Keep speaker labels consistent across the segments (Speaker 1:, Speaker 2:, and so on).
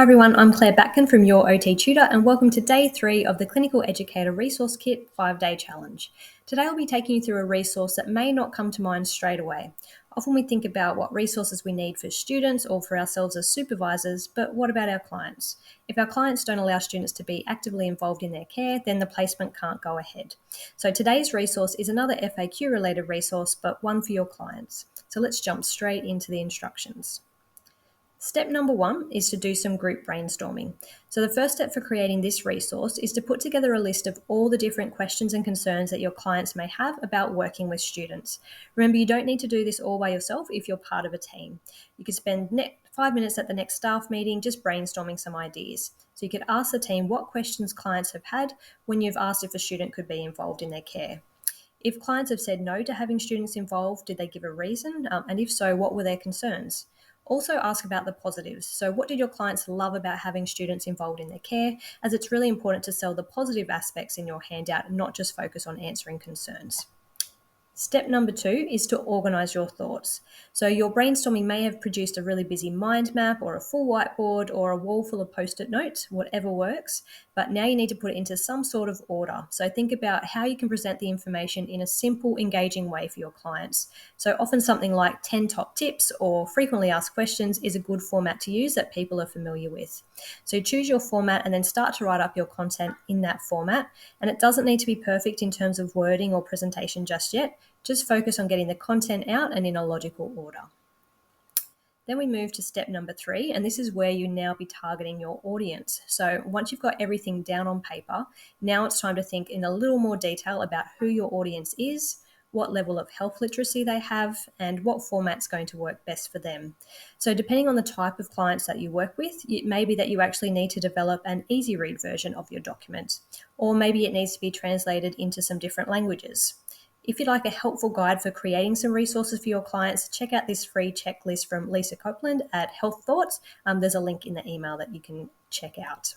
Speaker 1: Hi everyone, I'm Claire Batkin from Your OT Tutor and welcome to day 3 of the Clinical Educator Resource Kit 5-Day Challenge. Today I'll be taking you through a resource that may not come to mind straight away. Often we think about what resources we need for students or for ourselves as supervisors, but what about our clients? If our clients don't allow students to be actively involved in their care, then the placement can't go ahead. So today's resource is another FAQ-related resource, but one for your clients. So let's jump straight into the instructions. Step number 1 is to do some group brainstorming. So the first step for creating this resource is to put together a list of all the different questions and concerns that your clients may have about working with students. Remember, you don't need to do this all by yourself if you're part of a team. You could spend 5 minutes at the next staff meeting just brainstorming some ideas. So you could ask the team what questions clients have had when you've asked if a student could be involved in their care. If clients have said no to having students involved, did they give a reason? And if so, what were their concerns? Also ask about the positives. So what did your clients love about having students involved in their care? As it's really important to sell the positive aspects in your handout and not just focus on answering concerns. Step number 2 is to organise your thoughts. So your brainstorming may have produced a really busy mind map or a full whiteboard or a wall full of post-it notes, whatever works, but now you need to put it into some sort of order. So think about how you can present the information in a simple, engaging way for your clients. So often something like 10 top tips or frequently asked questions is a good format to use that people are familiar with. So choose your format and then start to write up your content in that format. And it doesn't need to be perfect in terms of wording or presentation just yet. Just focus on getting the content out and in a logical order. Then we move to step number 3, and this is where you now be targeting your audience. So once you've got everything down on paper, now it's time to think in a little more detail about who your audience is, what level of health literacy they have, and what format's going to work best for them. So depending on the type of clients that you work with, it may be that you actually need to develop an easy read version of your document, or maybe it needs to be translated into some different languages. If you'd like a helpful guide for creating some resources for your clients, check out this free checklist from Lisa Copeland at Health Thoughts. There's a link in the email that you can check out.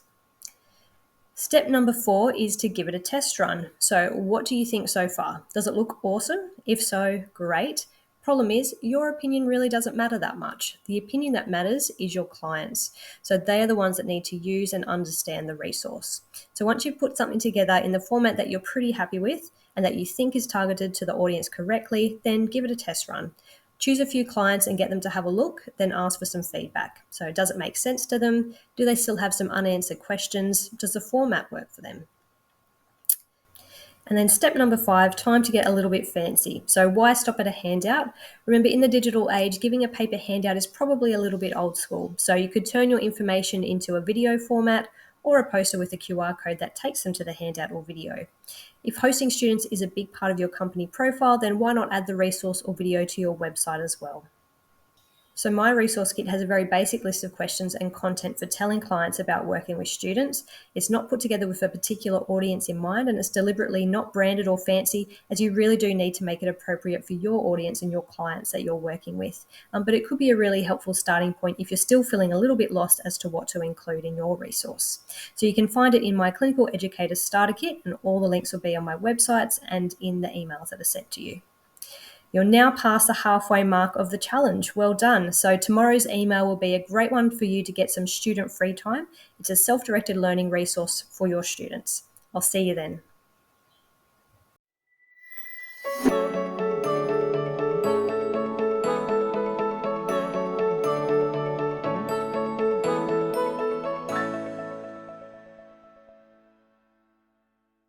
Speaker 1: Step number 4 is to give it a test run. So what do you think so far? Does it look awesome? If so, great. Problem is, your opinion really doesn't matter that much. The opinion that matters is your clients. So they are the ones that need to use and understand the resource. So once you've put something together in the format that you're pretty happy with and that you think is targeted to the audience correctly, then give it a test run. Choose a few clients and get them to have a look, then ask for some feedback. So does it make sense to them? Do they still have some unanswered questions? Does the format work for them? And then step number 5, time to get a little bit fancy. So why stop at a handout? Remember, in the digital age, giving a paper handout is probably a little bit old school. So you could turn your information into a video format or a poster with a QR code that takes them to the handout or video. If hosting students is a big part of your company profile, then why not add the resource or video to your website as well? So my resource kit has a very basic list of questions and content for telling clients about working with students. It's not put together with a particular audience in mind, and it's deliberately not branded or fancy, as you really do need to make it appropriate for your audience and your clients that you're working with. But it could be a really helpful starting point if you're still feeling a little bit lost as to what to include in your resource. So you can find it in my Clinical Educator Starter Kit, and all the links will be on my websites and in the emails that are sent to you. You're now past the halfway mark of the challenge. Well done. So tomorrow's email will be a great one for you to get some student free time. It's a self-directed learning resource for your students. I'll see you then.